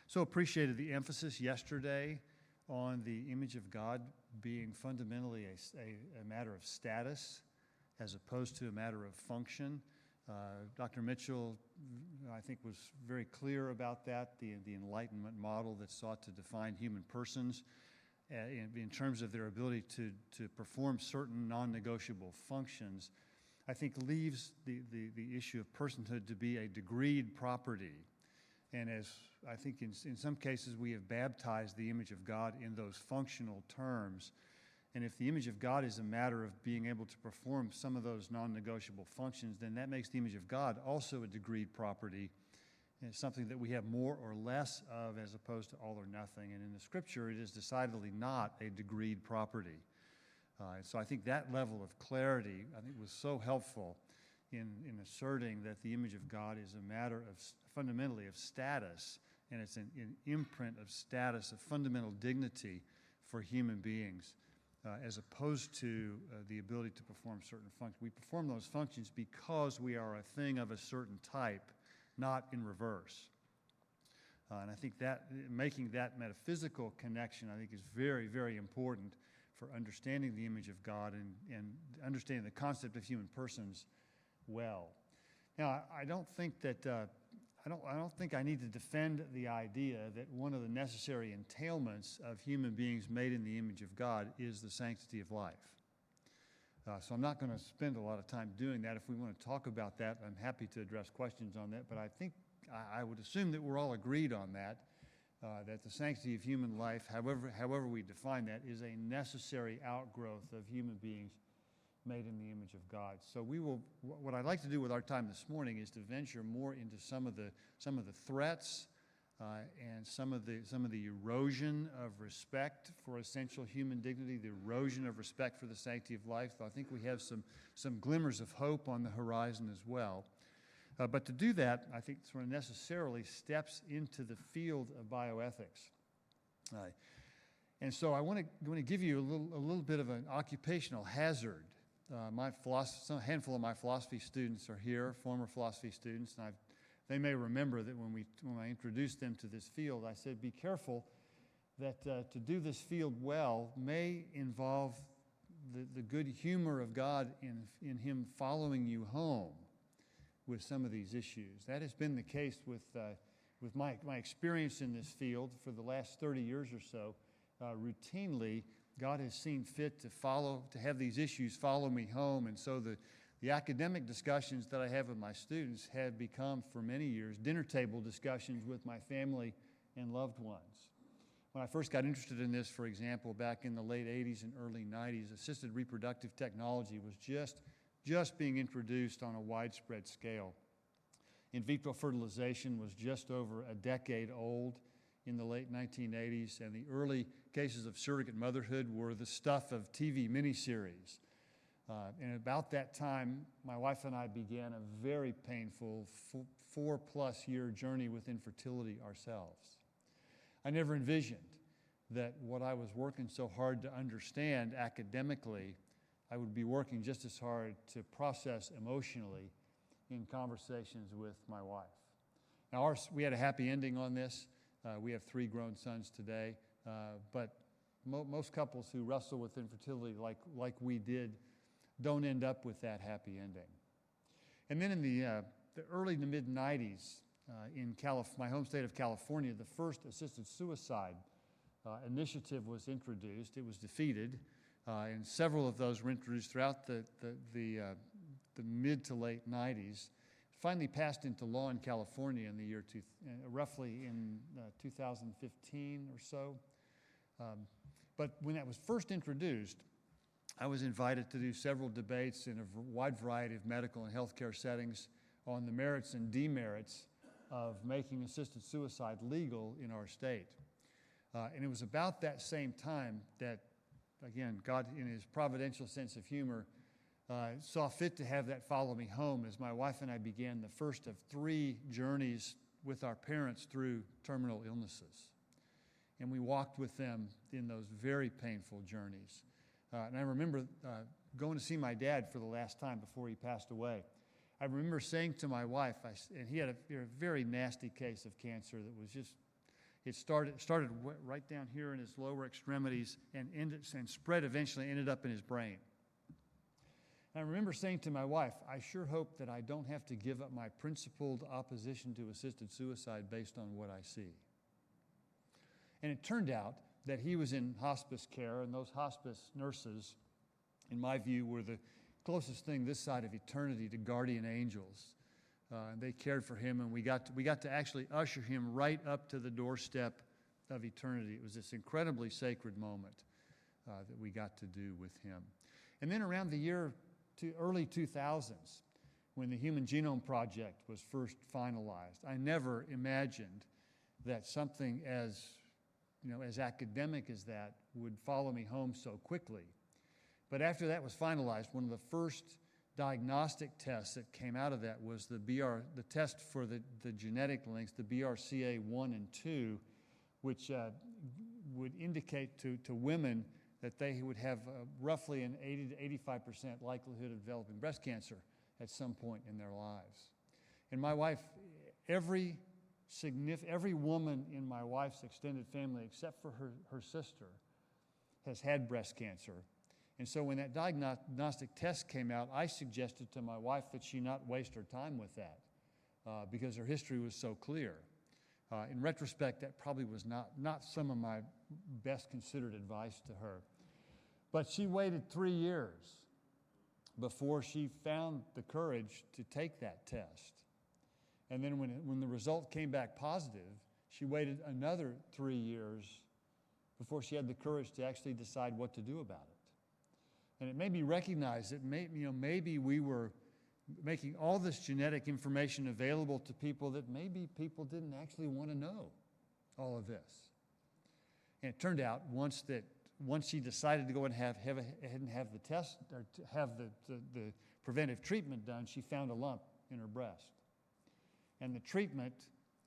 So appreciated the emphasis yesterday on the image of God being fundamentally a matter of status as opposed to a matter of function. Dr. Mitchell, I think, was very clear about that, the Enlightenment model that sought to define human persons in terms of their ability to perform certain non-negotiable functions, I think leaves the issue of personhood to be a degreed property. And as I think in some cases we have baptized the image of God in those functional terms. And if the image of God is a matter of being able to perform some of those non-negotiable functions, then that makes the image of God also a degreed property. And it's something that we have more or less of as opposed to all or nothing. And in the Scripture, it is decidedly not a degreed property. So I think that level of clarity, I think, was so helpful in asserting that the image of God is a matter of fundamentally of status, and it's an imprint of status, of fundamental dignity for human beings, as opposed to the ability to perform certain functions. We perform those functions because we are a thing of a certain type, not in reverse. And I think that making that metaphysical connection, I think, is very, very important for understanding the image of God and understanding the concept of human persons well. Now, I don't think that I don't think I need to defend the idea that one of the necessary entailments of human beings made in the image of God is the sanctity of life. So I'm not going to spend a lot of time doing that. If we want to talk about that, I'm happy to address questions on that. But I think I would assume that we're all agreed on that. That the sanctity of human life, however we define that, is a necessary outgrowth of human beings made in the image of God. So what I'd like to do with our time this morning is to venture more into some of the threats and some of the erosion of respect for essential human dignity, the erosion of respect for the sanctity of life. So I think we have some glimmers of hope on the horizon as well. But to do that, I think sort of necessarily steps into the field of bioethics. And so I want to give you a little bit of an occupational hazard. A handful of my philosophy students are here, former philosophy students, and they may remember that when I introduced them to this field, I said, be careful that to do this field well may involve the good humor of God in Him following you home with some of these issues. That has been the case with my experience in this field for the last 30 years or so. Routinely, God has seen fit to have these issues follow me home, and so the academic discussions that I have with my students have become, for many years, dinner table discussions with my family and loved ones. When I first got interested in this, for example, back in the late 80s and early 90s, assisted reproductive technology was just being introduced on a widespread scale. In vitro fertilization was just over a decade old in the late 1980s, and the early cases of surrogate motherhood were the stuff of TV miniseries. And about that time, my wife and I began a very painful 4+ year journey with infertility ourselves. I never envisioned that what I was working so hard to understand academically, I would be working just as hard to process emotionally in conversations with my wife. Now, we had a happy ending on this. We have 3 grown sons today, but most couples who wrestle with infertility like we did don't end up with that happy ending. And then in the early to mid-90s, in my home state of California, the first assisted suicide initiative was introduced. It was defeated, and several of those were introduced throughout the mid to late 90s. Finally passed into law in California in the year roughly in 2015 or so. But when that was first introduced, I was invited to do several debates in a wide variety of medical and healthcare settings on the merits and demerits of making assisted suicide legal in our state. And it was about that same time that, again, God, in His providential sense of humor, saw fit to have that follow me home as my wife and I began the first of 3 journeys with our parents through terminal illnesses. And we walked with them in those very painful journeys. And I remember going to see my dad for the last time before he passed away. I remember saying to my wife, and he had a very nasty case of cancer that was just, it started right down here in his lower extremities and spread eventually, ended up in his brain. And I remember saying to my wife, I sure hope that I don't have to give up my principled opposition to assisted suicide based on what I see. And it turned out that he was in hospice care, and those hospice nurses, in my view, were the closest thing this side of eternity to guardian angels. And they cared for him, and we got to actually usher him right up to the doorstep of eternity. It was this incredibly sacred moment that we got to do with him. And then around the year early 2000s, when the Human Genome Project was first finalized, I never imagined that something as academic as that would follow me home so quickly. But after that was finalized, one of the first diagnostic tests that came out of that was the test for the genetic links, the BRCA1 and 2, which would indicate to women that they would have roughly an 80 to 85% likelihood of developing breast cancer at some point in their lives. And my wife, every woman in my wife's extended family, except for her sister, has had breast cancer. And so when that diagnostic test came out, I suggested to my wife that she not waste her time with that because her history was so clear. In retrospect, that probably was not some of my best considered advice to her. But she waited 3 years before she found the courage to take that test. And then when the result came back positive, she waited another 3 years before she had the courage to actually decide what to do about it. And it made me recognize that maybe we were making all this genetic information available to people that maybe people didn't actually want to know all of this. And it turned out once she decided to go and have the test, or to have the preventive treatment done, she found a lump in her breast. And the treatment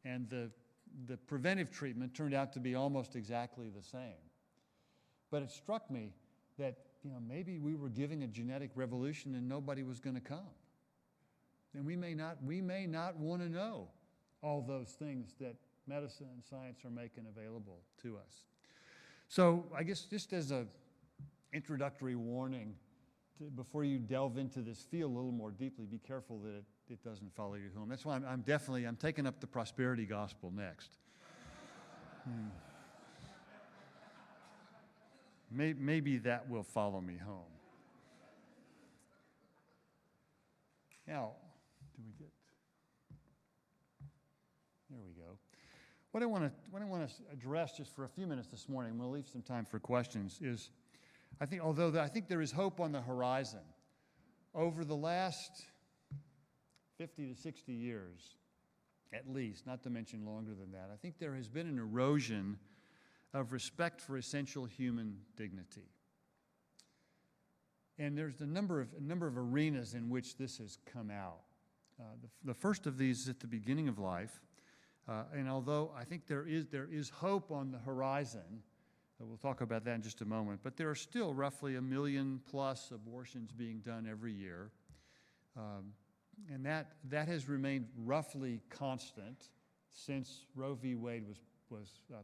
and the preventive treatment turned out to be almost exactly the same. But it struck me that maybe we were giving a genetic revolution and nobody was going to come. And we may not want to know all those things that medicine and science are making available to us. So I guess just as an introductory warning, before you delve into this field a little more deeply, be careful that it doesn't follow you home. That's why I'm taking up the prosperity gospel next. Maybe that will follow me home. Now, there we go. What I want to address just for a few minutes this morning, we'll leave some time for questions, is I think there is hope on the horizon. Over the last 50 to 60 years, at least, not to mention longer than that, I think there has been an erosion of respect for essential human dignity. And there's a number of arenas in which this has come out. The first of these is at the beginning of life, and although I think there is hope on the horizon, we'll talk about that in just a moment, but there are still roughly 1 million plus abortions being done every year, and that has remained roughly constant since Roe v. Wade was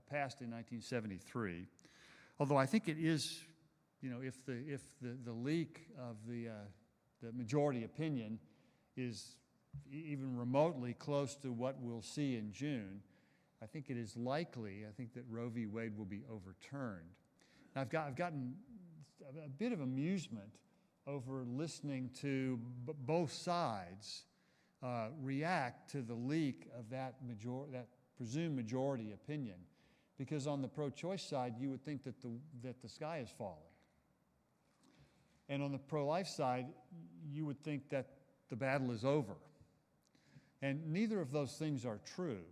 passed in 1973. Although I think it is, if the leak of the majority opinion is even remotely close to what we'll see in June, I think it is likely, that Roe v. Wade will be overturned. Now, I've gotten a bit of amusement over listening to both sides react to the leak of that presumed majority opinion, because on the pro-choice side, you would think that the sky is falling. And on the pro-life side, you would think that the battle is over. And neither of those things are true,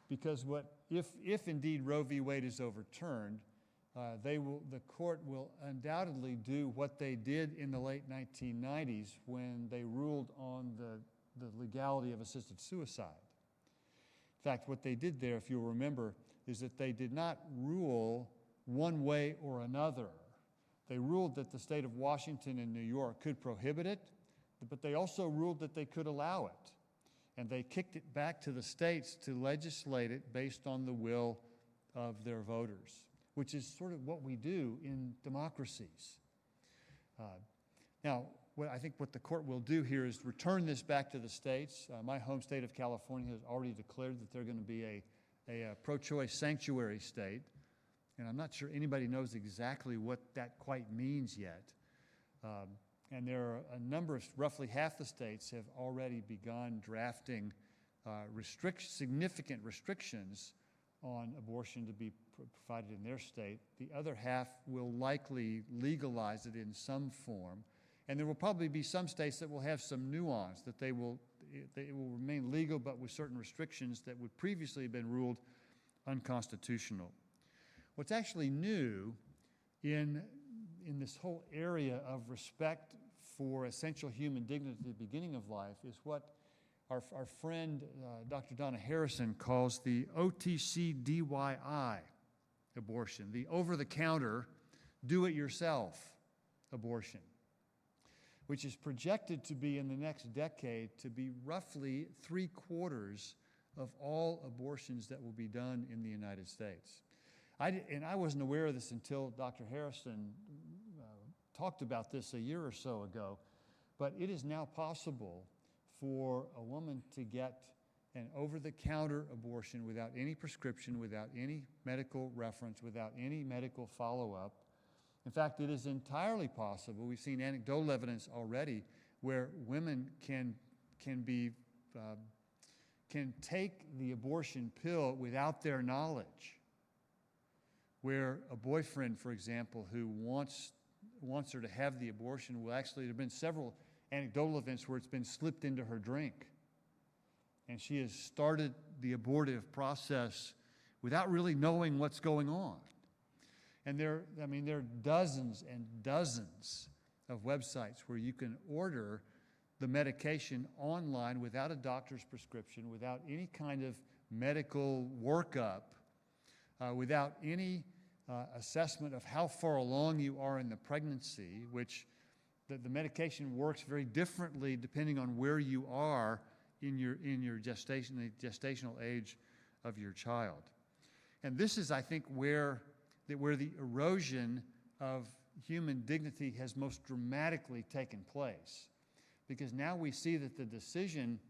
because if indeed Roe v. Wade is overturned, the court will undoubtedly do what they did in the late 1990s when they ruled on the legality of assisted suicide. In fact, what they did there, if you'll remember, is that they did not rule one way or another. They ruled that the state of Washington and New York could prohibit it, but they also ruled that they could allow it. And they kicked it back to the states to legislate it based on the will of their voters, which is sort of what we do in democracies. Now, I think what the court will do here is return this back to the states. My home state of California has already declared that they're going to be a pro-choice sanctuary state, and I'm not sure anybody knows exactly what that quite means yet. And there are a number of, roughly half the states have already begun drafting significant restrictions on abortion to be provided in their state. The other half will likely legalize it in some form. And there will probably be some states that will have some nuance, that it will remain legal but with certain restrictions that would previously have been ruled unconstitutional. What's actually new in this whole area of respect for essential human dignity at the beginning of life is what our friend Dr. Donna Harrison calls the OTC-DYI abortion, the over-the-counter, do-it-yourself abortion, which is projected to be in the next decade to be roughly 3/4 of all abortions that will be done in the United States. I wasn't aware of this until Dr. Harrison talked about this a year or so ago, but it is now possible for a woman to get an over-the-counter abortion without any prescription, without any medical reference, without any medical follow-up. In fact, it is entirely possible. We've seen anecdotal evidence already where women can take the abortion pill without their knowledge, where a boyfriend, for example, who wants her to have the abortion will actually, there have been several anecdotal events where it's been slipped into her drink. And she has started the abortive process without really knowing what's going on. And there are dozens and dozens of websites where you can order the medication online without a doctor's prescription, without any kind of medical workup, without any assessment of how far along you are in the pregnancy, which the medication works very differently depending on where you are in your gestation, the gestational age of your child. And this is, I think, where the erosion of human dignity has most dramatically taken place. Because now we see that the decision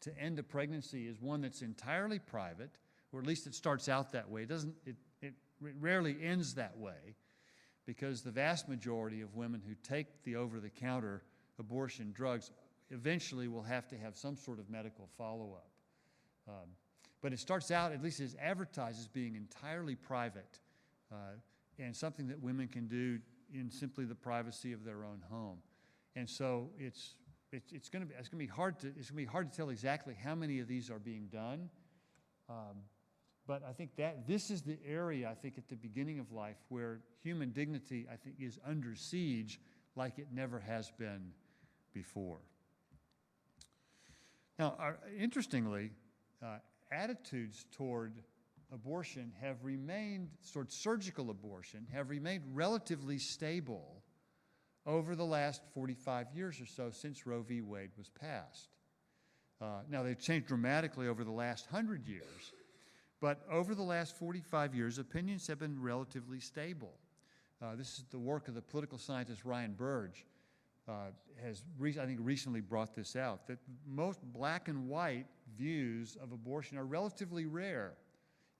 to end a pregnancy is one that's entirely private, or at least it starts out that way. It rarely ends that way, because the vast majority of women who take the over-the-counter abortion drugs eventually will have to have some sort of medical follow-up. But it starts out, at least as advertised, as being entirely private and something that women can do in simply the privacy of their own home. And so it's going to be hard to tell exactly how many of these are being done. But I think that this is the area, I think, at the beginning of life where human dignity, I think, is under siege like it never has been before. Now, interestingly, attitudes toward abortion have remained, toward surgical abortion, have remained relatively stable over the last 45 years or so since Roe v. Wade was passed. Now, they've changed dramatically over the last 100 years, but over the last 45 years, opinions have been relatively stable. This is the work of the political scientist Ryan Burge, has, I think, recently brought this out, that most black and white views of abortion are relatively rare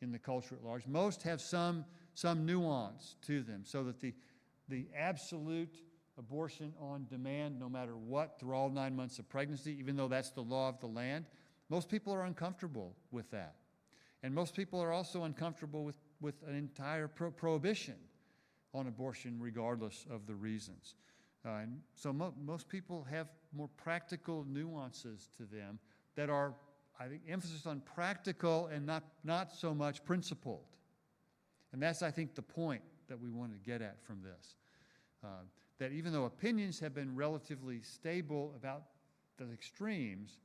in the culture at large. Most have some nuance to them, so that the absolute abortion on demand, no matter what, through all 9 months of pregnancy, even though that's the law of the land, most people are uncomfortable with that. And most people are also uncomfortable with an entire prohibition on abortion, regardless of the reasons. And so most people have more practical nuances to them that are, I think, emphasis on practical and not so much principled. And that's, I think, the point that we want to get at from this. That even though opinions have been relatively stable about the extremes,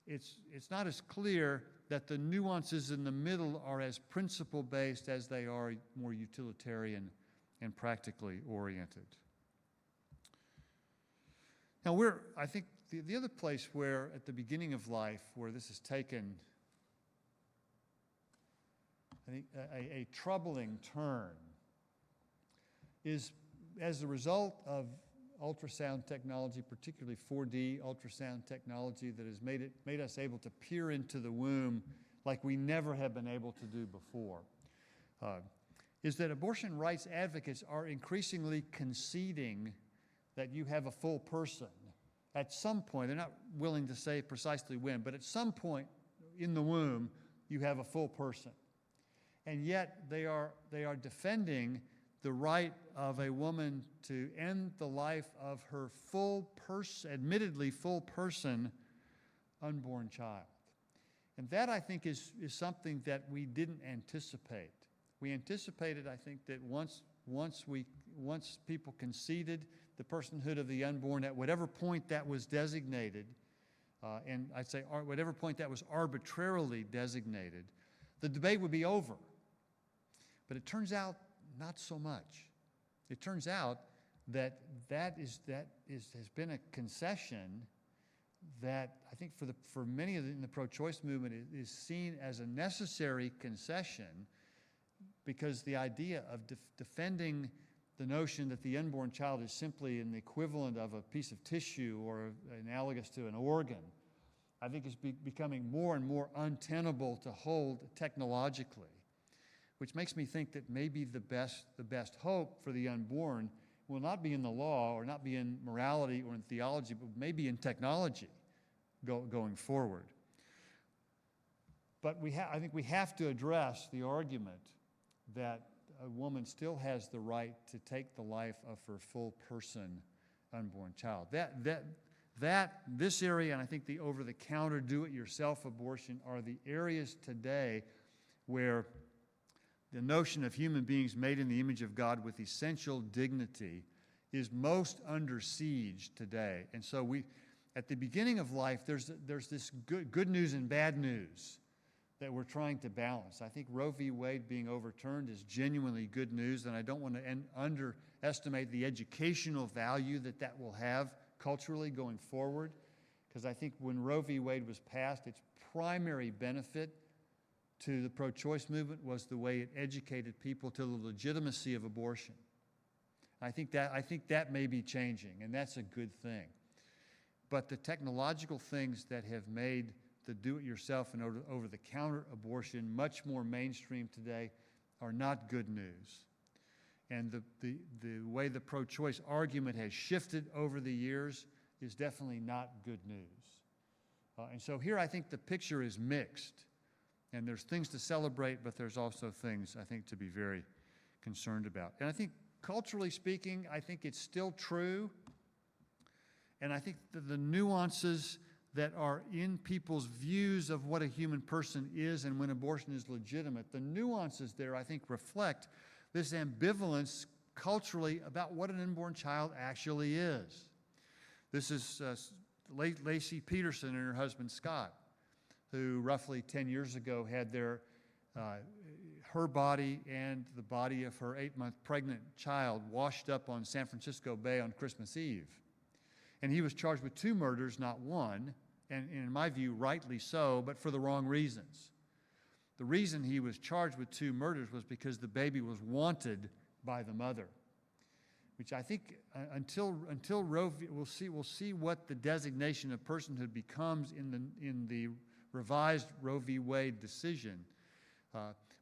it's not as clear that the nuances in the middle are as principle-based as they are more utilitarian and practically oriented. Now I think the other place where at the beginning of life where this has taken, I think, a troubling turn is as a result of ultrasound technology, particularly 4D ultrasound technology that has made us able to peer into the womb like we never have been able to do before, is that abortion rights advocates are increasingly conceding that you have a full person. At some point, they're not willing to say precisely when, but at some point in the womb, you have a full person. And yet they are defending the right of a woman to end the life of her admittedly full person, unborn child. And that, I think, is something that we didn't anticipate. We anticipated, I think, that once people conceded the personhood of the unborn at whatever point that was designated, and I'd say whatever point that was arbitrarily designated, the debate would be over. But it turns out not so much. It turns out that has been a concession that I think for many in the pro-choice movement is seen as a necessary concession, because the idea of defending the notion that the unborn child is simply an equivalent of a piece of tissue or analogous to an organ, I think is becoming more and more untenable to hold technologically, which makes me think that maybe the best hope for the unborn will not be in the law or not be in morality or in theology, but maybe in technology going forward. But I think we have to address the argument that a woman still has the right to take the life of her full person unborn child. This area, and I think the over-the-counter do-it-yourself abortion, are the areas today where the notion of human beings made in the image of God with essential dignity is most under siege today. And so at the beginning of life, there's this good news and bad news that we're trying to balance. I think Roe v. Wade being overturned is genuinely good news, and I don't want to underestimate the educational value that will have culturally going forward, because I think when Roe v. Wade was passed, its primary benefit to the pro-choice movement was the way it educated people to the legitimacy of abortion. I think that may be changing, and that's a good thing. But the technological things that have made the do-it-yourself and over-the-counter abortion much more mainstream today are not good news. And the way the pro-choice argument has shifted over the years is definitely not good news. And so here I think the picture is mixed. And there's things to celebrate, but there's also things, I think, to be very concerned about. And I think culturally speaking, I think it's still true. And I think the nuances that are in people's views of what a human person is and when abortion is legitimate, the nuances there, I think, reflect this ambivalence culturally about what an unborn child actually is. This is Lacey Peterson and her husband, Scott, who roughly 10 years ago had her body and the body of her 8-month pregnant child washed up on San Francisco Bay on Christmas Eve. And he was charged with 2 murders, not 1, and in my view, rightly so, but for the wrong reasons. The reason he was charged with 2 murders was because the baby was wanted by the mother, which I think until Roe v. we'll see what the designation of personhood becomes in the revised Roe v. Wade decision.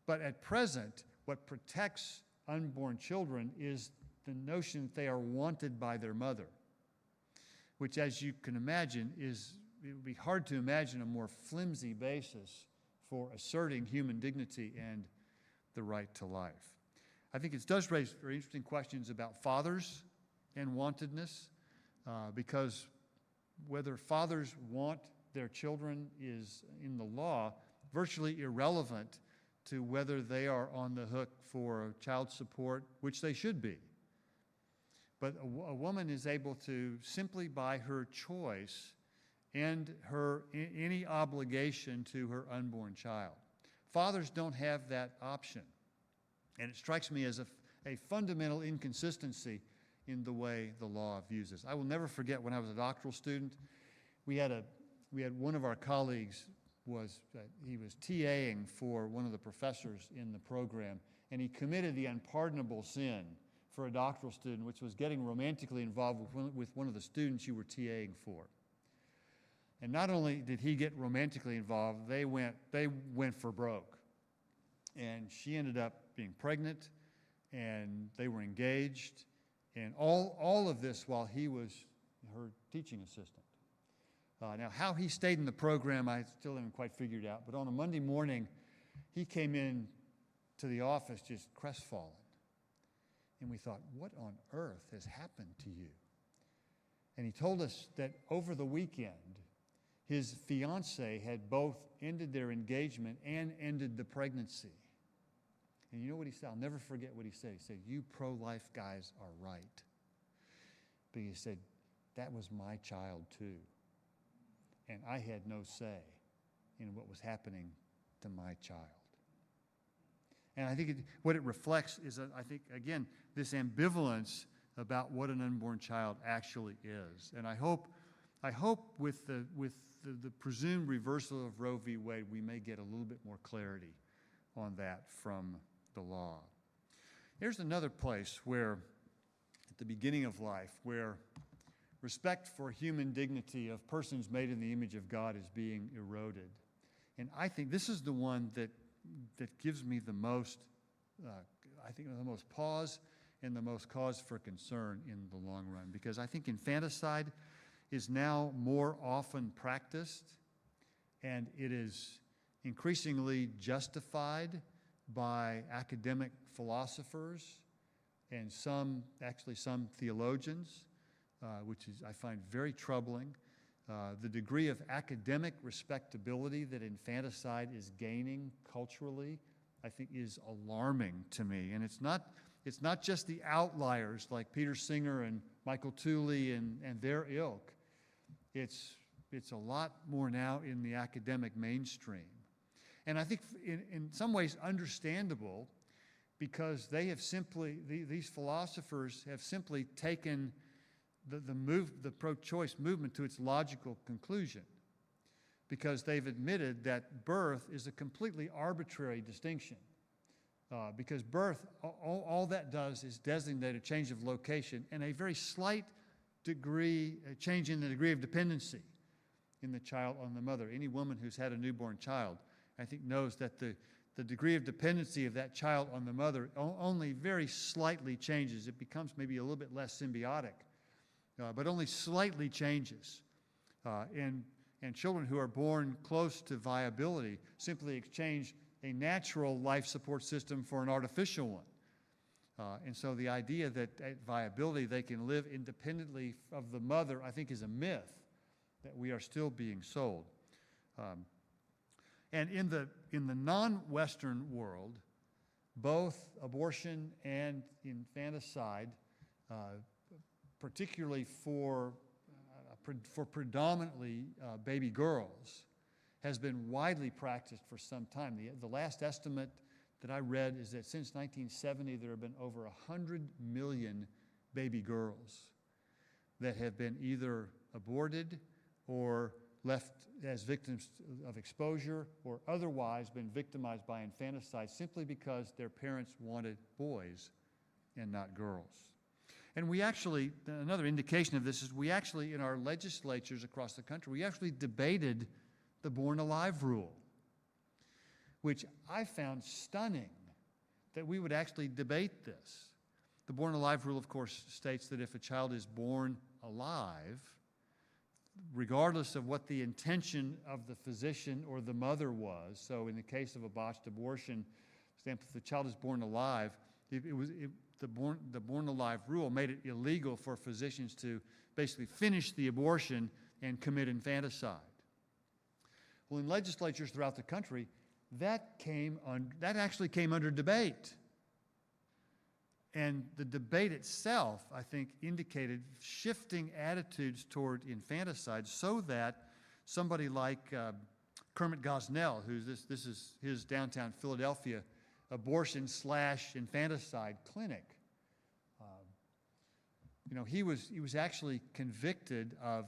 But at present, what protects unborn children is the notion that they are wanted by their mother, which, as you can imagine, it would be hard to imagine a more flimsy basis for asserting human dignity and the right to life. I think it does raise very interesting questions about fathers and wantedness, because whether fathers want their children is, in the law, virtually irrelevant to whether they are on the hook for child support, which they should be. But a woman is able to, simply by her choice, end any obligation to her unborn child. Fathers don't have that option. And it strikes me as a fundamental inconsistency in the way the law views us. I will never forget when I was a doctoral student, we had one of our colleagues he was TAing for one of the professors in the program, and he committed the unpardonable sin for a doctoral student, which was getting romantically involved with one of the students you were TAing for. And not only did he get romantically involved, they went for broke. And she ended up being pregnant, and they were engaged, and all of this while he was her teaching assistant. Now, how he stayed in the program, I still haven't quite figured out, but on a Monday morning, he came in to the office just crestfallen. And we thought, what on earth has happened to you? And he told us that over the weekend, his fiancée had both ended their engagement and ended the pregnancy. And you know what he said? I'll never forget what he said. He said, "You pro-life guys are right." But he said, "That was my child too. And I had no say in what was happening to my child." And I think what it reflects is, I think, again, this ambivalence about what an unborn child actually is. And I hope with the presumed reversal of Roe v. Wade, we may get a little bit more clarity on that from the law. Here's another place where, at the beginning of life, where respect for human dignity of persons made in the image of God is being eroded. And I think this is the one that gives me the most, the most pause and the most cause for concern in the long run. Because I think infanticide is now more often practiced, and it is increasingly justified by academic philosophers and some theologians, which I find very troubling. The degree of academic respectability that infanticide is gaining culturally, I think, is alarming to me. And it's not just the outliers like Peter Singer and Michael Tooley and their ilk. It's a lot more now in the academic mainstream. And I think in some ways understandable, because these philosophers have simply taken the pro-choice movement to its logical conclusion, because they've admitted that birth is a completely arbitrary distinction. Because birth, all that does is designate a change of location and a very slight change in the degree of dependency in the child on the mother. Any woman who's had a newborn child, I think, knows that the degree of dependency of that child on the mother only very slightly changes. It becomes maybe a little bit less symbiotic, but only slightly changes. And children who are born close to viability simply exchange a natural life support system for an artificial one. And so the idea that at viability they can live independently of the mother, I think, is a myth that we are still being sold. And in the non-Western world, both abortion and infanticide, particularly for predominantly baby girls, has been widely practiced for some time. The last estimate that I read is that since 1970, there have been over 100 million baby girls that have been either aborted or left as victims of exposure or otherwise been victimized by infanticide simply because their parents wanted boys and not girls. And we actually, another indication of this is we actually, in our legislatures across the country, we actually debated the born alive rule, which I found stunning that we would actually debate this. The born alive rule, of course, states that if a child is born alive, regardless of what the intention of the physician or the mother was, so in the case of a botched abortion, if the child is born alive, the born alive rule made it illegal for physicians to basically finish the abortion and commit infanticide. Well, in legislatures throughout the country, that actually came under debate. And the debate itself, I think, indicated shifting attitudes toward infanticide so that somebody like Kermit Gosnell, this is his downtown Philadelphia abortion/infanticide clinic, he was actually convicted of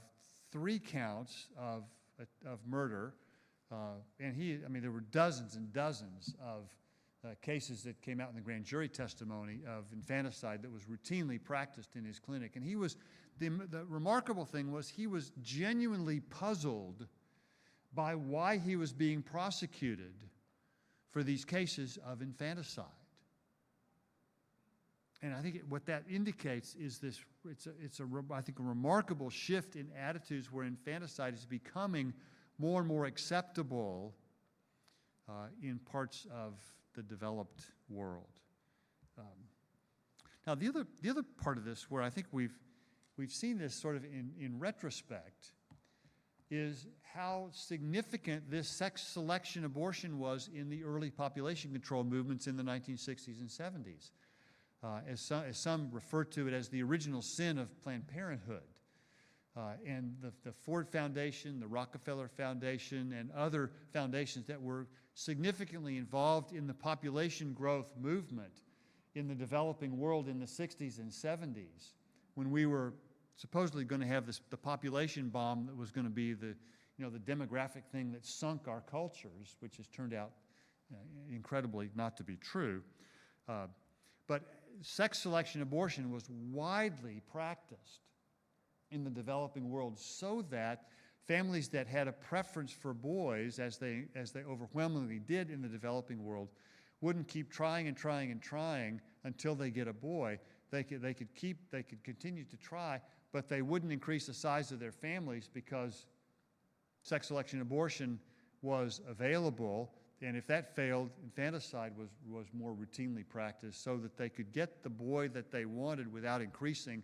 3 counts of murder, and there were dozens and dozens of cases that came out in the grand jury testimony of infanticide that was routinely practiced in his clinic. And the remarkable thing was he was genuinely puzzled by why he was being prosecuted for these cases of infanticide. And I think what that indicates is I think a remarkable shift in attitudes where infanticide is becoming more and more acceptable in parts of the developed world. Now, the other part of this where I think we've seen this sort of in retrospect is how significant this sex selection abortion was in the early population control movements in the 1960s and 70s. As some refer to it as the original sin of Planned Parenthood. And the Ford Foundation, the Rockefeller Foundation, and other foundations that were significantly involved in the population growth movement in the developing world in the 60s and 70s, when we were supposedly going to have the population bomb that was going to be the demographic thing that sunk our cultures, which has turned out incredibly not to be true. But sex selection abortion was widely practiced in the developing world so that families that had a preference for boys, as they overwhelmingly did in the developing world, wouldn't keep trying and trying and trying until they get a boy. They could continue to try, but they wouldn't increase the size of their families because sex selection abortion was available. And if that failed, infanticide was more routinely practiced so that they could get the boy that they wanted without increasing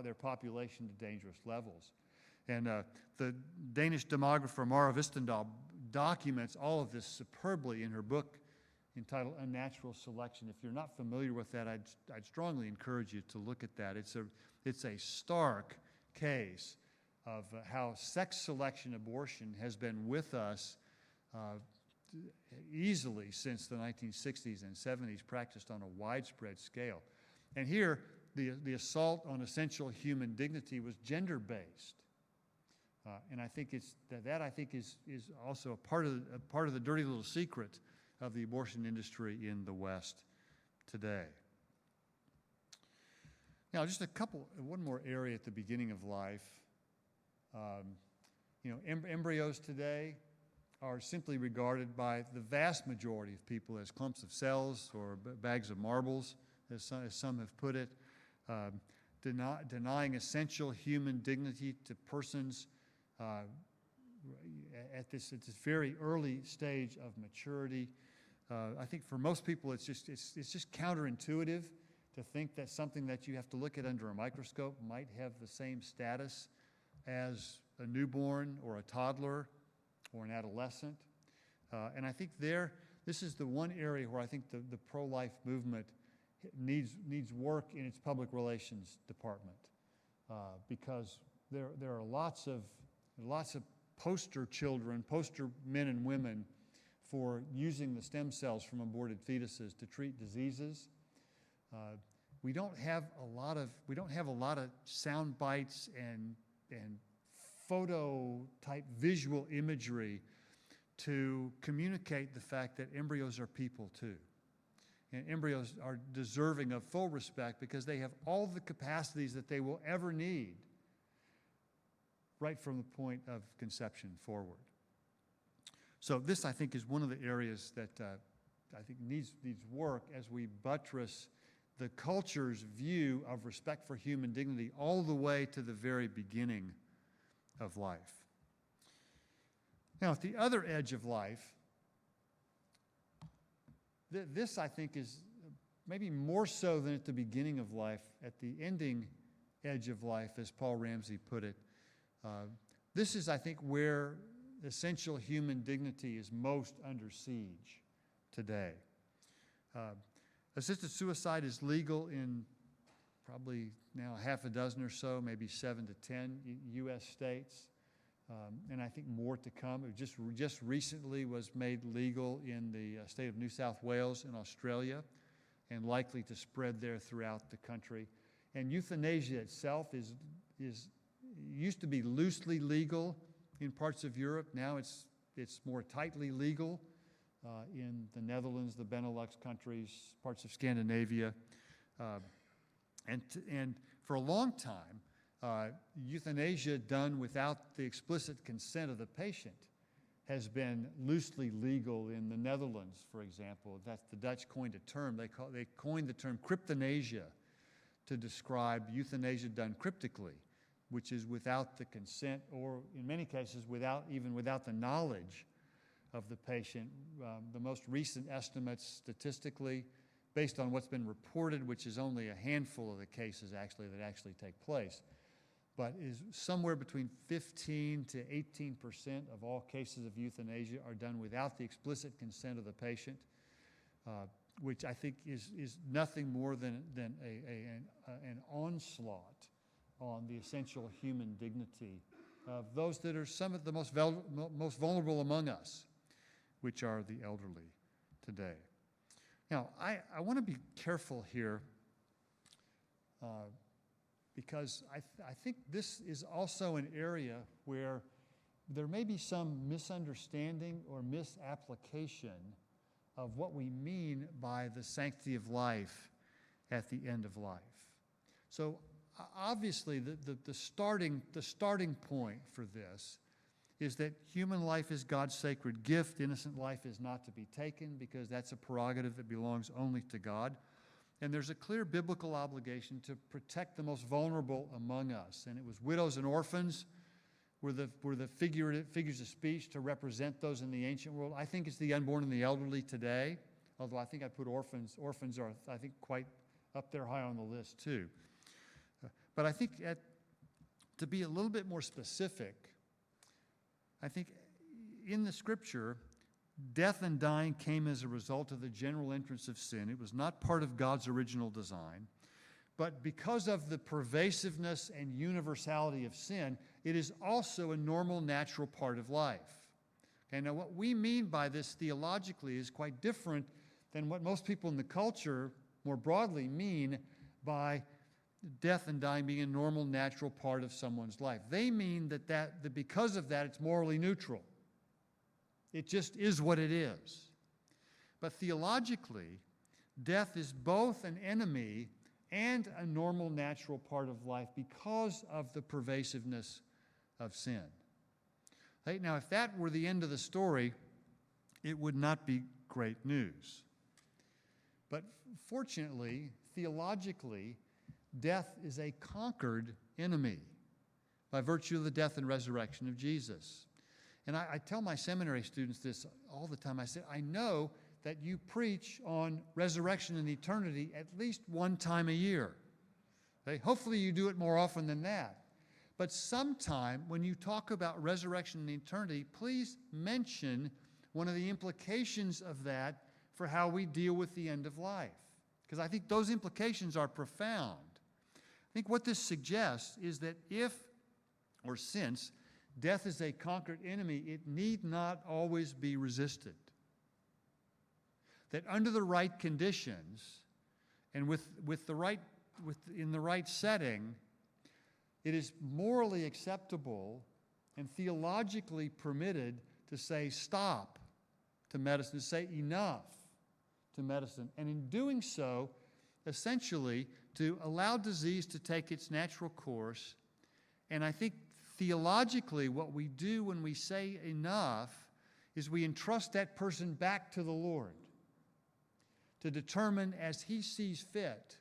their population to dangerous levels. And the Danish demographer Mara Vistendal documents all of this superbly in her book entitled Unnatural Selection. If you're not familiar with that, I'd strongly encourage you to look at that. It's a stark case of how sex selection abortion has been with us easily since the 1960s and 70s, practiced on a widespread scale. And here, the assault on essential human dignity was gender-based. And I think that I think is also a part of the dirty little secret of the abortion industry in the West today. Now, just one more area at the beginning of life. Embryos today are simply regarded by the vast majority of people as clumps of cells or bags of marbles, as some have put it, denying essential human dignity to persons at this very early stage of maturity. I think for most people it's just counterintuitive to think that something that you have to look at under a microscope might have the same status as a newborn or a toddler or an adolescent. And I think this is the one area where I think the pro-life movement needs work in its public relations department, because there are lots of poster children, poster men and women for using the stem cells from aborted fetuses to treat diseases. We don't have a lot of sound bites and photo type visual imagery to communicate the fact that embryos are people too. And embryos are deserving of full respect because they have all the capacities that they will ever need right from the point of conception forward. So this, I think, is one of the areas that I think needs work as we buttress the culture's view of respect for human dignity all the way to the very beginning of life. Now, at the other edge of life, this, I think, is maybe more so than at the beginning of life, at the ending edge of life, as Paul Ramsey put it. This is, I think, where essential human dignity is most under siege today. Assisted suicide is legal in probably now half a dozen or so, maybe 7 to 10 U.S. states, and I think more to come. It just recently was made legal in the state of New South Wales in Australia, and likely to spread there throughout the country. And euthanasia itself used to be loosely legal in parts of Europe. Now it's more tightly legal in the Netherlands, the Benelux countries, parts of Scandinavia. And for a long time, euthanasia done without the explicit consent of the patient has been loosely legal in the Netherlands, for example. That's the Dutch coined a term. They coined the term cryptonasia to describe euthanasia done cryptically, which is without the consent, or in many cases even without the knowledge of the patient. The most recent estimates statistically, based on what's been reported, which is only a handful of the cases that actually take place, but is somewhere between 15 to 18% of all cases of euthanasia are done without the explicit consent of the patient, which I think is nothing more than an onslaught on the essential human dignity of those that are some of the most vulnerable among us, which are the elderly today. Now, I want to be careful here because I think this is also an area where there may be some misunderstanding or misapplication of what we mean by the sanctity of life at the end of life. So obviously the starting point for this is that human life is God's sacred gift. Innocent life is not to be taken because that's a prerogative that belongs only to God. And there's a clear biblical obligation to protect the most vulnerable among us. And it was widows and orphans were the figures of speech to represent those in the ancient world. I think it's the unborn and the elderly today, although I think I'd put orphans. Orphans are, I think, quite up there high on the list too. But I think to be a little bit more specific, I think in the Scripture, death and dying came as a result of the general entrance of sin. It was not part of God's original design. But because of the pervasiveness and universality of sin, it is also a normal, natural part of life. Okay, now what we mean by this theologically is quite different than what most people in the culture more broadly mean by death and dying being a normal, natural part of someone's life. They mean that because of that, it's morally neutral. It just is what it is. But theologically, death is both an enemy and a normal, natural part of life because of the pervasiveness of sin. Right? Now, if that were the end of the story, it would not be great news. But fortunately, theologically, death is a conquered enemy by virtue of the death and resurrection of Jesus. And I tell my seminary students this all the time. I say, I know that you preach on resurrection and eternity at least one time a year. Okay? Hopefully you do it more often than that. But sometime when you talk about resurrection and eternity, please mention one of the implications of that for how we deal with the end of life. Because I think those implications are profound. I think what this suggests is that since death is a conquered enemy, it need not always be resisted. That under the right conditions and in the right setting, it is morally acceptable and theologically permitted to say stop to medicine, to say enough to medicine, and in doing so, essentially to allow disease to take its natural course. And I think theologically what we do when we say enough is we entrust that person back to the Lord to determine as he sees fit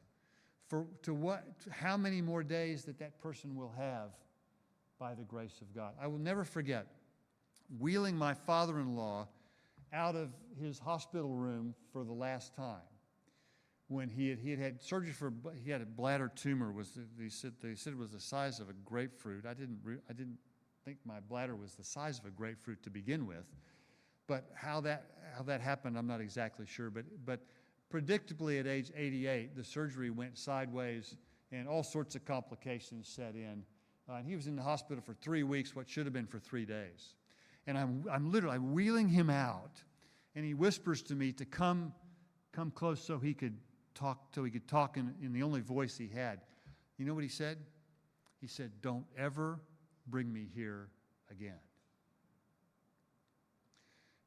how many more days that person will have by the grace of God. I will never forget wheeling my father-in-law out of his hospital room for the last time when he had surgery he had a bladder tumor. They said it was the size of a grapefruit. I didn't think my bladder was the size of a grapefruit to begin with, but how that happened, I'm not exactly sure. But predictably at age 88, the surgery went sideways and all sorts of complications set in. And he was in the hospital for 3 weeks, what should have been for 3 days. And I'm literally wheeling him out, and he whispers to me to come close so he could talk in the only voice he had. You know what he said? He said, "Don't ever bring me here again."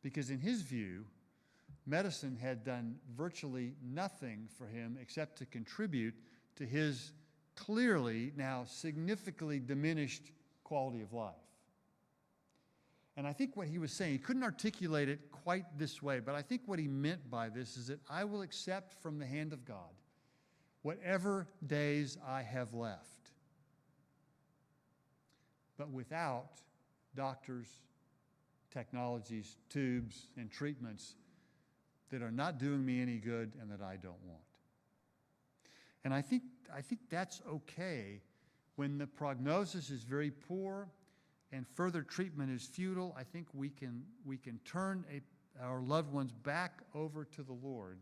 Because in his view, medicine had done virtually nothing for him except to contribute to his clearly now significantly diminished quality of life. And I think what he was saying, he couldn't articulate it quite this way, but I think what he meant by this is that I will accept from the hand of God whatever days I have left, but without doctors, technologies, tubes, and treatments that are not doing me any good and that I don't want. And I think that's okay when the prognosis is very poor and further treatment is futile. I think we can turn our loved ones back over to the Lord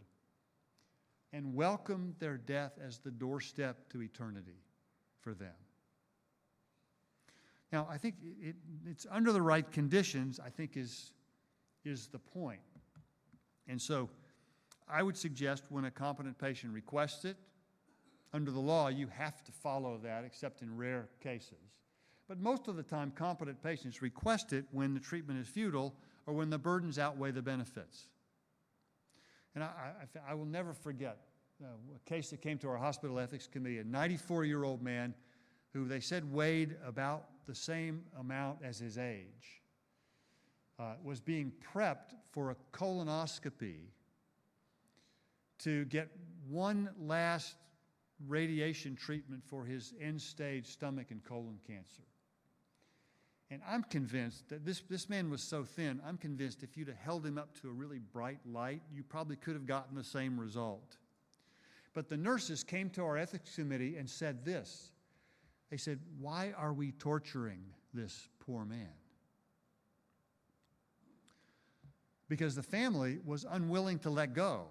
and welcome their death as the doorstep to eternity for them. Now, I think it's under the right conditions, I think is the point. And so I would suggest when a competent patient requests it, under the law, you have to follow that, except in rare cases. But most of the time, competent patients request it when the treatment is futile or when the burdens outweigh the benefits. And I will never forget a case that came to our hospital ethics committee, a 94-year-old man who they said weighed about the same amount as his age, was being prepped for a colonoscopy to get one last radiation treatment for his end-stage stomach and colon cancer. And I'm convinced that this man was so thin, I'm convinced if you'd have held him up to a really bright light, you probably could have gotten the same result. But the nurses came to our ethics committee and said this. They said, "Why are we torturing this poor man?" Because the family was unwilling to let go.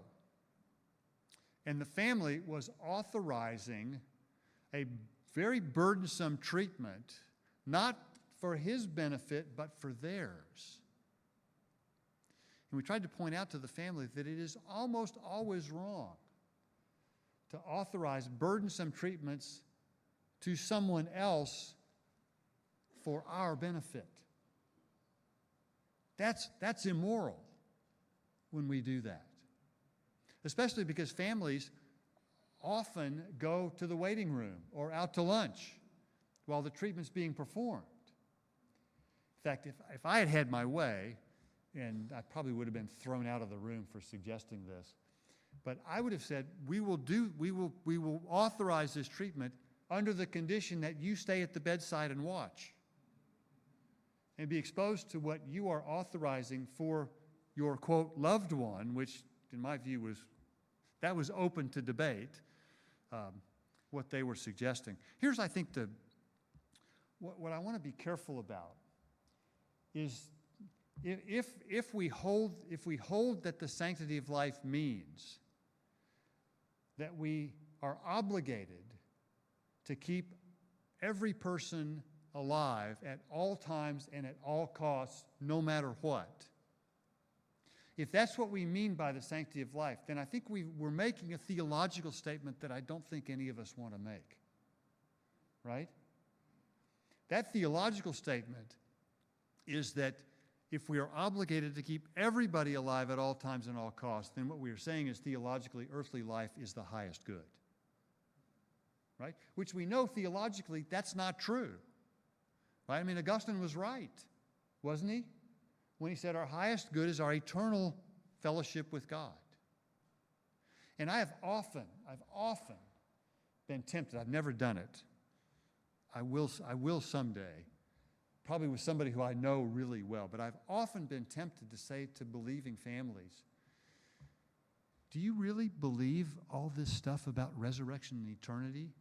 And the family was authorizing a very burdensome treatment, not for his benefit, but for theirs. And we tried to point out to the family that it is almost always wrong to authorize burdensome treatments to someone else for our benefit. That's immoral when we do that. Especially because families often go to the waiting room or out to lunch while the treatment's being performed. In fact, if I had had my way, and I probably would have been thrown out of the room for suggesting this, but I would have said, we will authorize this treatment under the condition that you stay at the bedside and watch and be exposed to what you are authorizing for your, quote, loved one, which in my view was open to debate, what they were suggesting. Here's, I think, what I want to be careful about is if we hold that the sanctity of life means that we are obligated to keep every person alive at all times and at all costs, no matter what. If that's what we mean by the sanctity of life, then I think we're making a theological statement that I don't think any of us want to make, right? That theological statement is that if we are obligated to keep everybody alive at all times and all costs, then what we are saying is theologically, earthly life is the highest good, right? Which we know theologically that's not true, right? I mean, Augustine was right, wasn't he? When he said our highest good is our eternal fellowship with God. And I've often been tempted. I've never done it. I will someday, probably with somebody who I know really well, but I've often been tempted to say to believing families, do you really believe all this stuff about resurrection and eternity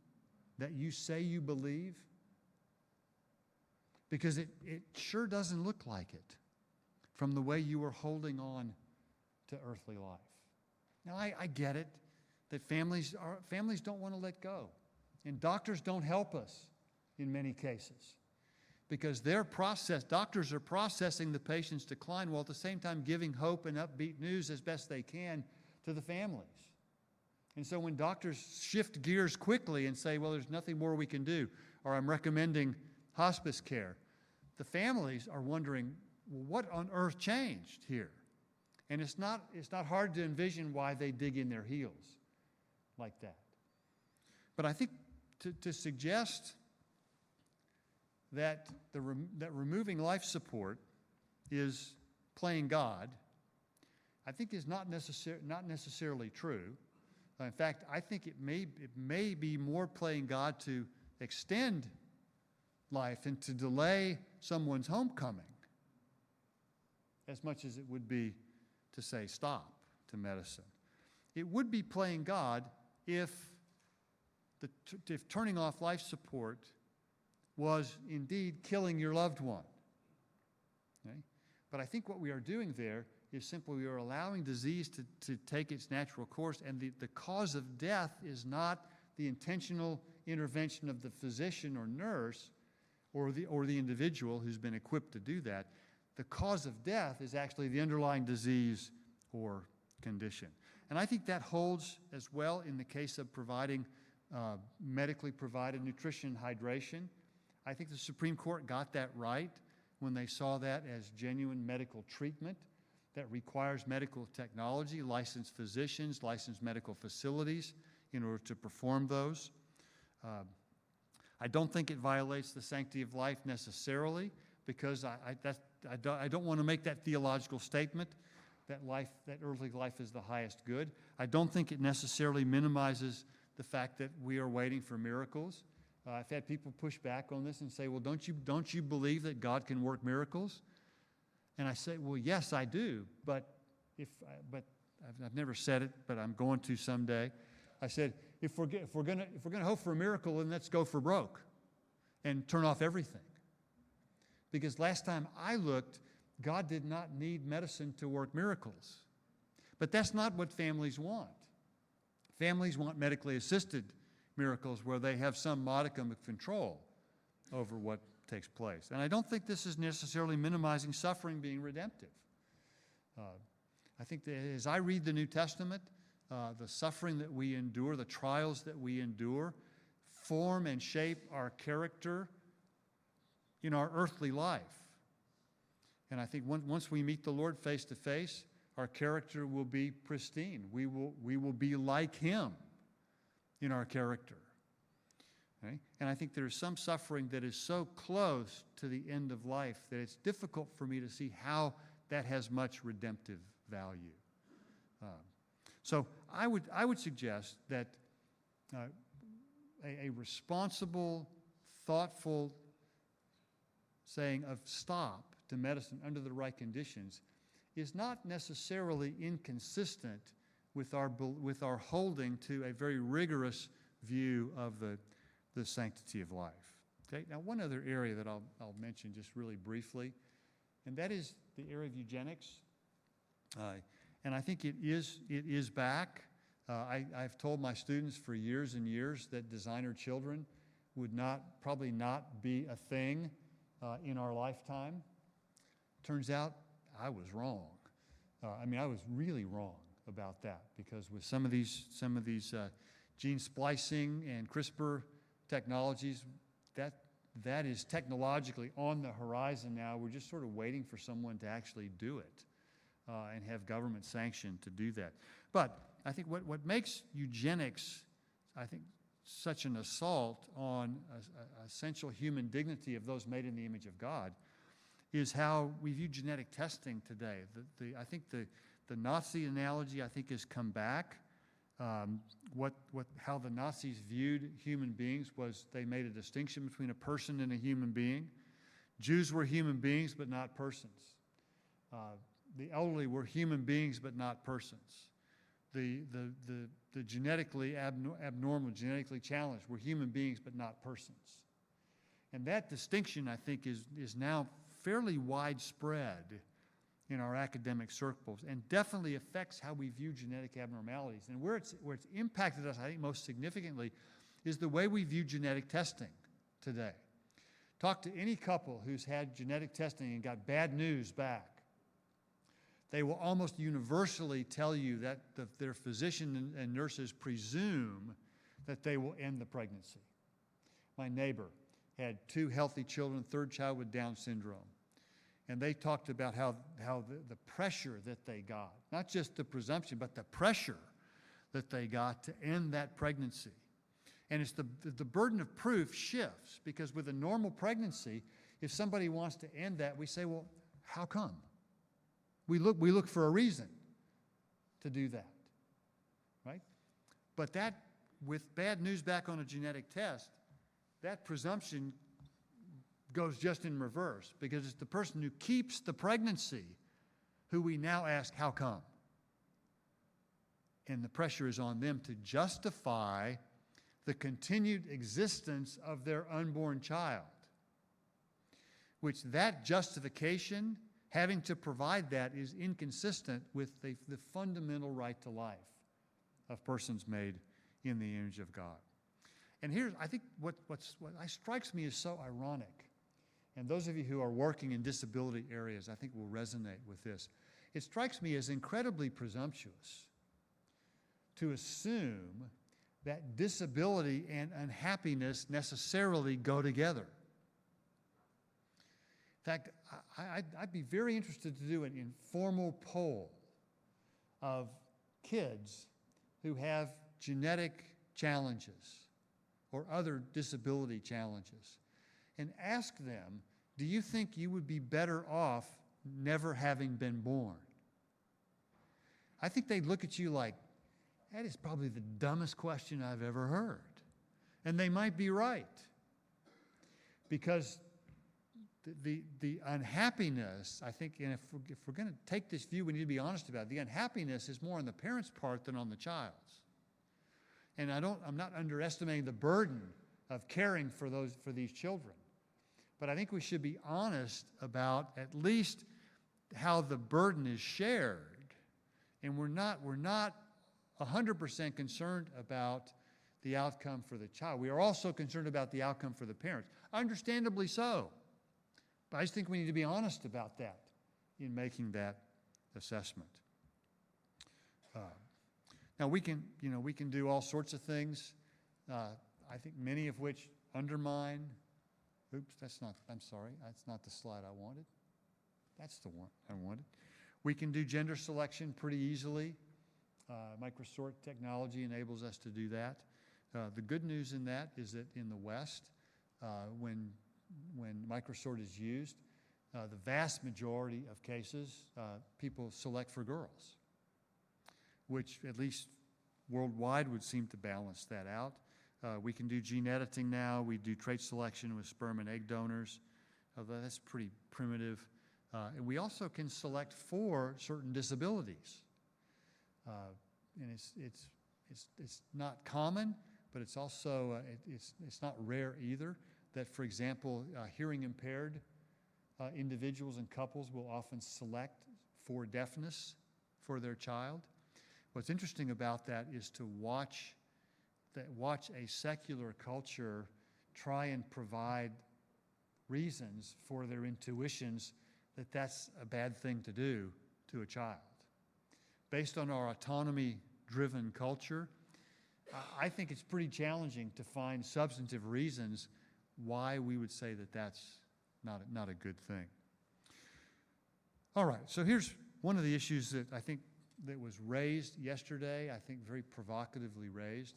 that you say you believe? Because it sure doesn't look like it from the way you are holding on to earthly life. Now, I get it that families don't want to let go, and doctors don't help us in many cases because doctors are processing the patient's decline while at the same time giving hope and upbeat news as best they can to the families. And so when doctors shift gears quickly and say, well, there's nothing more we can do, or I'm recommending hospice care, the families are wondering, well, what on earth changed here? And it's not hard to envision why they dig in their heels like that. But I think to suggest that that removing life support is playing God, I think is not necessarily true. In fact, I think it may be more playing God to extend life and to delay someone's homecoming as much as it would be to say stop to medicine. It would be playing God if turning off life support was indeed killing your loved one. Okay? But I think what we are doing there is simply we are allowing disease to take its natural course, and the cause of death is not the intentional intervention of the physician or nurse or the individual who's been equipped to do that. The cause of death is actually the underlying disease or condition. And I think that holds as well in the case of providing medically provided nutrition and hydration. I think the Supreme Court got that right when they saw that as genuine medical treatment that requires medical technology, licensed physicians, licensed medical facilities in order to perform those. I don't think it violates the sanctity of life necessarily, because I don't want to make that theological statement that earthly life is the highest good. I don't think it necessarily minimizes the fact that we are waiting for miracles. I've had people push back on this and say, well, don't you believe that God can work miracles? And I say, well, yes, I do, but I've never said it, but I'm going to someday. I said, if we're going to hope for a miracle, then let's go for broke and turn off everything. Because last time I looked, God did not need medicine to work miracles. But that's not what families want. Families want medically assisted miracles where they have some modicum of control over what takes place. And I don't think this is necessarily minimizing suffering being redemptive. I think that as I read the New Testament, the suffering that we endure, the trials that we endure, form and shape our character in our earthly life. And I think once we meet the Lord face to face, our character will be pristine. We will be like Him in our character. Okay? And I think there's some suffering that is so close to the end of life that it's difficult for me to see how that has much redemptive value. So I would suggest that a responsible, thoughtful saying of stop to medicine under the right conditions is not necessarily inconsistent with our holding to a very rigorous view of the sanctity of life. Okay? Now, one other area that I'll mention just really briefly, and that is the area of eugenics. And I think it is back. I've told my students for years and years that designer children would probably not be a thing in our lifetime. Turns out I was wrong. I was really wrong about that, because with some of these gene splicing and CRISPR technologies, that is technologically on the horizon now. We're just sort of waiting for someone to actually do it and have government sanction to do that. But I think what makes eugenics, I think, such an assault on essential human dignity of those made in the image of God is how we view genetic testing today. I think the Nazi analogy, I think, has come back. How the Nazis viewed human beings was they made a distinction between a person and a human being. Jews were human beings, but not persons. The elderly were human beings, but not persons. The genetically abnormal, genetically challenged were human beings, but not persons. And that distinction, I think, is now fairly widespread in our academic circles, and definitely affects how we view genetic abnormalities. And where it's impacted us, I think, most significantly is the way we view genetic testing today. Talk to any couple who's had genetic testing and got bad news back. they will almost universally tell you that their physician and nurses presume that they will end the pregnancy. My neighbor had 2 healthy children, 3rd child with Down syndrome. And they talked about how the pressure that they got, not just the presumption, but the pressure that they got to end that pregnancy. And it's the burden of proof shifts, because with a normal pregnancy, if somebody wants to end that, we say, well, how come? We look for a reason to do that, right? But that, with bad news back on a genetic test, that presumption goes just in reverse, because it's the person who keeps the pregnancy who we now ask, how come? And the pressure is on them to justify the continued existence of their unborn child, which that justification, having to provide that, is inconsistent with the fundamental right to life of persons made in the image of God. And here's, I think, what strikes me as so ironic, and those of you who are working in disability areas, I think, will resonate with this. It strikes me as incredibly presumptuous to assume that disability and unhappiness necessarily go together. In fact, I'd be very interested to do an informal poll of kids who have genetic challenges or other disability challenges, and ask them, do you think you would be better off never having been born? I think they'd look at you like, that is probably the dumbest question I've ever heard. And they might be right. Because the unhappiness, I think, and if we're going to take this view, we need to be honest about it. The unhappiness is more on the parent's part than on the child's. And I'm not underestimating the burden of caring for these children. But I think we should be honest about at least how the burden is shared. And we're not 100% concerned about the outcome for the child. We are also concerned about the outcome for the parents. Understandably so. But I just think we need to be honest about that in making that assessment. Now we can do all sorts of things. I think many of which undermine. I'm sorry, that's not the slide I wanted. That's the one I wanted. We can do gender selection pretty easily. Microsort technology enables us to do that. The good news in that is that in the West, when microsort is used, the vast majority of cases, people select for girls, which at least worldwide would seem to balance that out. We can do gene editing now. We do trait selection with sperm and egg donors, although that's pretty primitive. And we also can select for certain disabilities. And it's not common, but it's also it's not rare either. That, for example, hearing impaired individuals and couples will often select for deafness for their child. What's interesting about that is to watch a secular culture try and provide reasons for their intuitions that that's a bad thing to do to a child. Based on our autonomy-driven culture, I think it's pretty challenging to find substantive reasons why we would say that that's not a good thing. All right, so here's one of the issues that I think that was raised yesterday, I think very provocatively raised.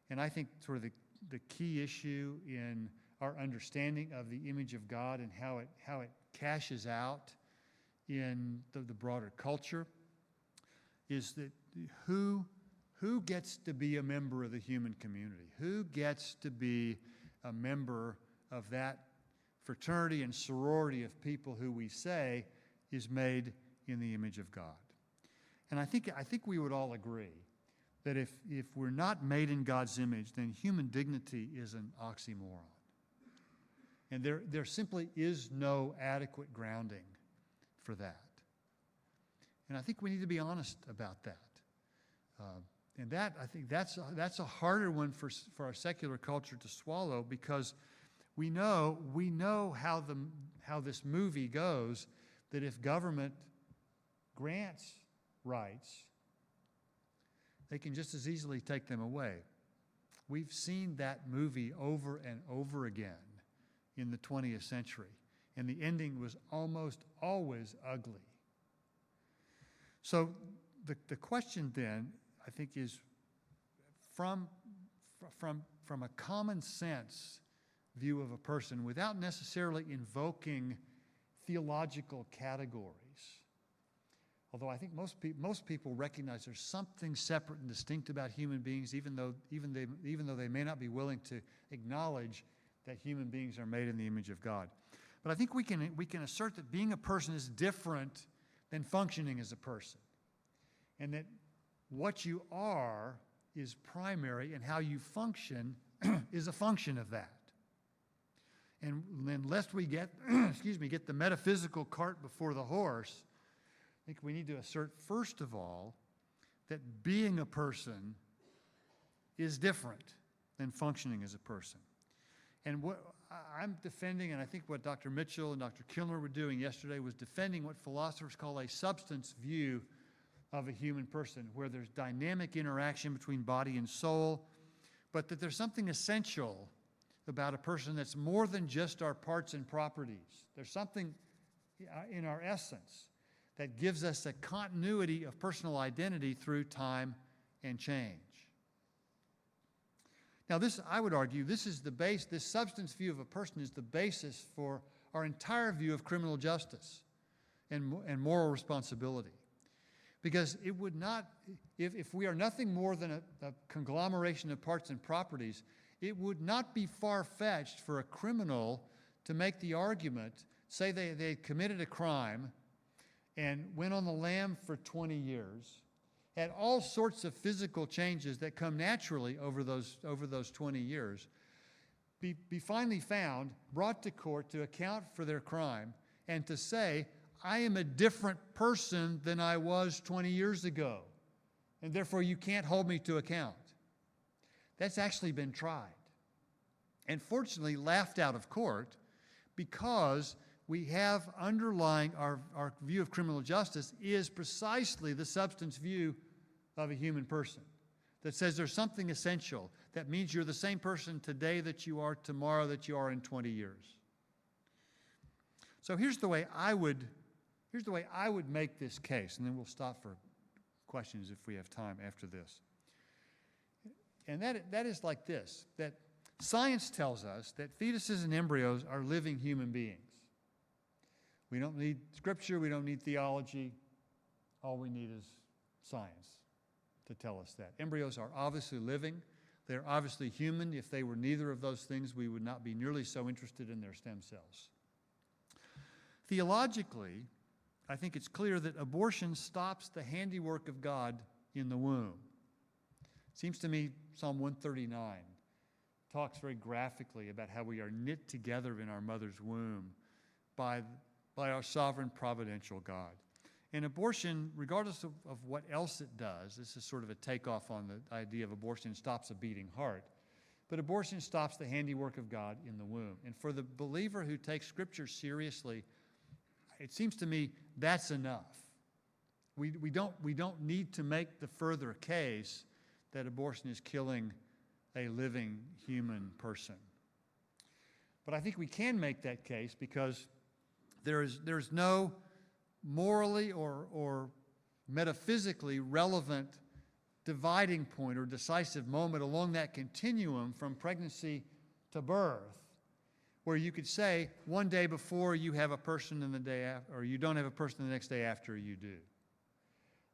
And I think sort of the key issue in our understanding of the image of God and how it cashes out in the broader culture is that who gets to be a member of the human community? Who gets to be a member of that fraternity and sorority of people who we say is made in the image of God? And I think we would all agree that if we're not made in God's image, then human dignity is an oxymoron. And there simply is no adequate grounding for that. And I think we need to be honest about that. And that, I think that's a harder one for our secular culture to swallow, because we know how this movie goes, that if government grants rights, they can just as easily take them away. We've seen that movie over and over again in the 20th century, and the ending was almost always ugly. So the question then, I think, is from a common sense view of a person, without necessarily invoking theological categories. Although I think most people recognize there's something separate and distinct about human beings, even though they may not be willing to acknowledge that human beings are made in the image of God. But I think we can assert that being a person is different than functioning as a person, and that what you are is primary, and how you function is a function of that. And then lest we get get the metaphysical cart before the horse, I think we need to assert, first of all, that being a person is different than functioning as a person. And what I'm defending, and I think what Dr. Mitchell and Dr. Kilmer were doing yesterday, was defending what philosophers call a substance view of a human person, where there's dynamic interaction between body and soul, but that there's something essential about a person that's more than just our parts and properties. There's something in our essence that gives us a continuity of personal identity through time and change. Now this, I would argue, this substance view of a person is the basis for our entire view of criminal justice and moral responsibility. Because it would not, if we are nothing more than a conglomeration of parts and properties, it would not be far-fetched for a criminal to make the argument, say they committed a crime and went on the lam for 20 years, had all sorts of physical changes that come naturally over those 20 years, be finally found, brought to court to account for their crime, and to say, I am a different person than I was 20 years ago, and therefore you can't hold me to account. That's actually been tried, and fortunately laughed out of court, because we have underlying our view of criminal justice is precisely the substance view of a human person that says there's something essential that means you're the same person today that you are tomorrow, that you are in 20 years. So here's the way I would make this case, and then we'll stop for questions if we have time after this. And that is like this, that science tells us that fetuses and embryos are living human beings. We don't need scripture, we don't need theology. All we need is science to tell us that. Embryos are obviously living. They're obviously human. If they were neither of those things, we would not be nearly so interested in their stem cells. Theologically, I think it's clear that abortion stops the handiwork of God in the womb. It seems to me Psalm 139 talks very graphically about how we are knit together in our mother's womb by our sovereign providential God. And abortion, regardless of what else it does, this is sort of a takeoff on the idea of abortion stops a beating heart, but abortion stops the handiwork of God in the womb. And for the believer who takes Scripture seriously, it seems to me that's enough. We don't need to make the further case that abortion is killing a living human person. But I think we can make that case because there's no morally or metaphysically relevant dividing point or decisive moment along that continuum from pregnancy to birth where you could say one day before you have a person and the day after, or you don't have a person the next day after you do.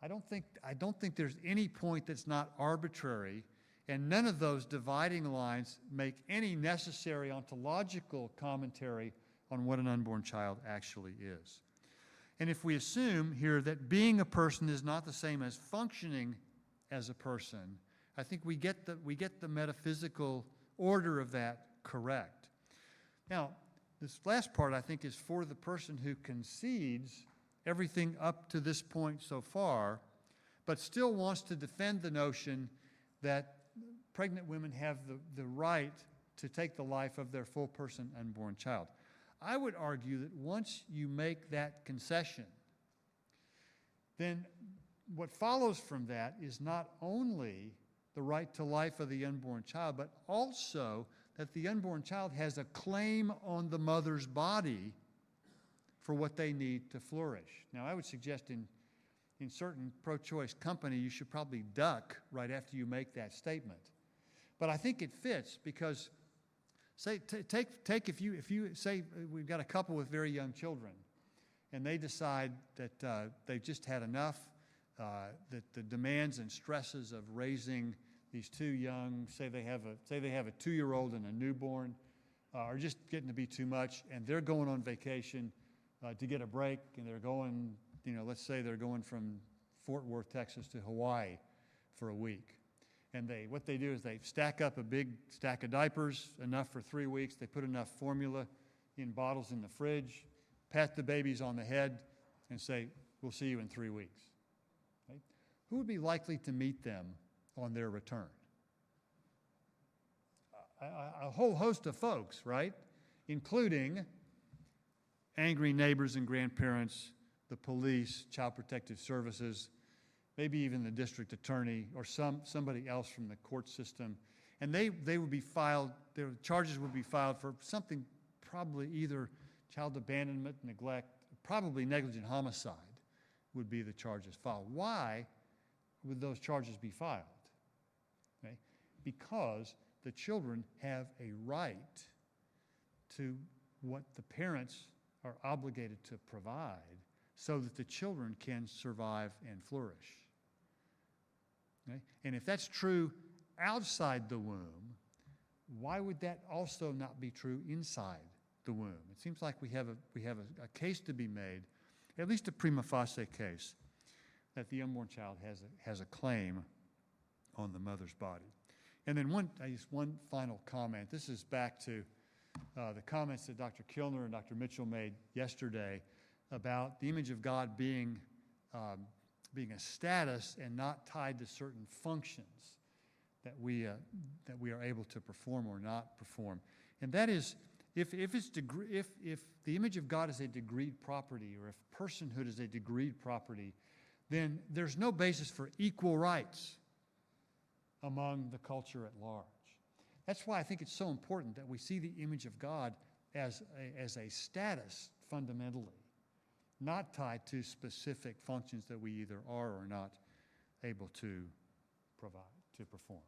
I don't think there's any point that's not arbitrary, and none of those dividing lines make any necessary ontological commentary on what an unborn child actually is. And if we assume here that being a person is not the same as functioning as a person, I think we get the metaphysical order of that correct. Now, this last part, I think, is for the person who concedes everything up to this point so far, but still wants to defend the notion that pregnant women have the right to take the life of their full-person unborn child. I would argue that once you make that concession, then what follows from that is not only the right to life of the unborn child, but also that the unborn child has a claim on the mother's body for what they need to flourish. Now, I would suggest in certain pro-choice company, you should probably duck right after you make that statement. But I think it fits because, say, if you say we've got a couple with very young children, and they decide that they've just had enough, that the demands and stresses of raising these two young, say they have a 2-year-old and a newborn, are just getting to be too much, and they're going on vacation to get a break, and they're going, let's say they're going from Fort Worth, Texas to Hawaii for a week. And what they do is they stack up a big stack of diapers, enough for 3 weeks. They put enough formula in bottles in the fridge, pat the babies on the head, and say, we'll see you in 3 weeks. Right? Who would be likely to meet them on their return? A whole host of folks, right? Including angry neighbors and grandparents, the police, Child Protective Services, maybe even the district attorney or somebody else from the court system. And they would be filed, their charges would be filed for something, probably either child abandonment, neglect, probably negligent homicide would be the charges filed. Why would those charges be filed? Okay? Because the children have a right to what the parents are obligated to provide so that the children can survive and flourish. Okay? And if that's true outside the womb, why would that also not be true inside the womb? It seems like we have a case to be made, at least a prima facie case, that the unborn child has a claim on the mother's body. And then one final comment. This is back to the comments that Dr. Kilner and Dr. Mitchell made yesterday about the image of God being a status and not tied to certain functions that we are able to perform or not perform. And that is, if the image of God is a decreed property, or if personhood is a decreed property, then there's no basis for equal rights among the culture at large. That's why I think it's so important that we see the image of God as a status fundamentally, not tied to specific functions that we either are or not able to provide, to perform.